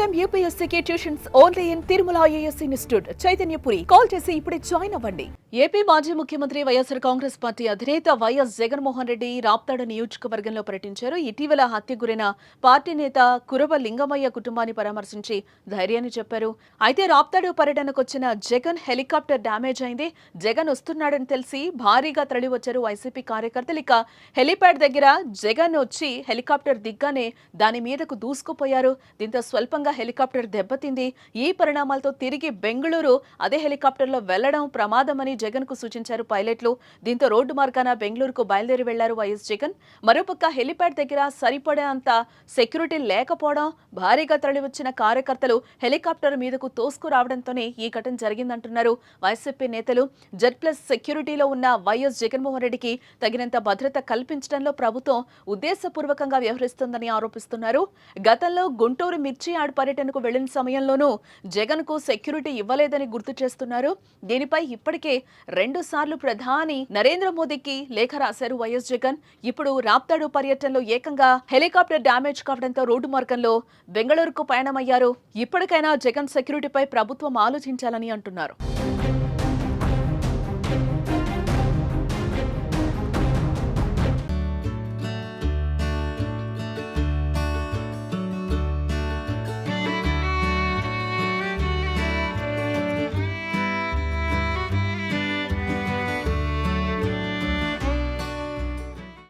time UPSC tuitions only in Tirumala IAS institute Chaitanyapuri. Call చేసి ఇప్పుడే join అవ్వండి. ఏపీ మాజీ ముఖ్యమంత్రి వైఎస్ఆర్ కాంగ్రెస్ పార్టీ అధినేత వైఎస్ జగన్మోహన్ రెడ్డి రాప్తాడు నియోజకవర్గంలో పర్యటించారు. ఇటీవల హత్యకు గురైన పార్టీ నేత కురవ లింగమయ్య కుటుంబాన్ని పరామర్శించి ధైర్యాన్ని చెప్పారు. అయితే రాప్తాడు పర్యటనకు వచ్చిన జగన్ హెలికాప్టర్ డ్యామేజ్ అయింది. జగన్ వస్తున్నాడని తెలిసి భారీగా తరలివచ్చారు వైసీపీ కార్యకర్తలు. ఇక హెలిప్యాడ్ దగ్గర జగన్ వచ్చి హెలికాప్టర్ దిగ్గానే దాని మీదకు దూసుకుపోయారు. దీంతో స్వల్పంగా హెలికాప్టర్ దెబ్బతింది. ఈ పరిణామాలతో తిరిగి బెంగళూరు అదే హెలికాప్టర్లో వెళ్లడం ప్రమాదమని జగన్ కు సూచించారు పైలట్లు. దీంతో రోడ్డు మార్గాన బెంగళూరుకు బయలుదేరి వెళ్లారు వైఎస్ జగన్. మరోపక్క హెలిప్యాడ్ దగ్గర సరిపడేంత సెక్యూరిటీ లేకపోవడం, భారీగా తరలివచ్చిన కార్యకర్తలు హెలికాప్టర్ మీదకు తోసుకురావడంతోనే ఈ ఘటన జరిగిందంటున్నారు వైసీపీ నేతలు. Z+ సెక్యూరిటీలో ఉన్న వైఎస్ జగన్మోహన్ రెడ్డికి తగినంత భద్రత కల్పించడంలో ప్రభుత్వం ఉద్దేశపూర్వకంగా వ్యవహరిస్తోందని ఆరోపిస్తున్నారు. గతంలో గుంటూరు మిర్చి యార్డ్ పర్యటనకు వెళ్లిన సమయంలోనూ జగన్ కు సెక్యూరిటీ ఇవ్వలేదని గుర్తు చేస్తున్నారు. దీనిపై ఇప్పటికే 2 సార్లు ప్రధాని నరేంద్ర మోదీకి లేఖ రాశారు వైఎస్ జగన్. ఇప్పుడు రాప్తాడు పర్యటనలో ఏకంగా హెలికాప్టర్ డ్యామేజ్ కావడంతో రోడ్డు మార్గంలో బెంగళూరుకు పయనమయ్యారు. ఇప్పటికైనా జగన్ సెక్యూరిటీపై ప్రభుత్వం ఆలోచించాలని అంటున్నారు.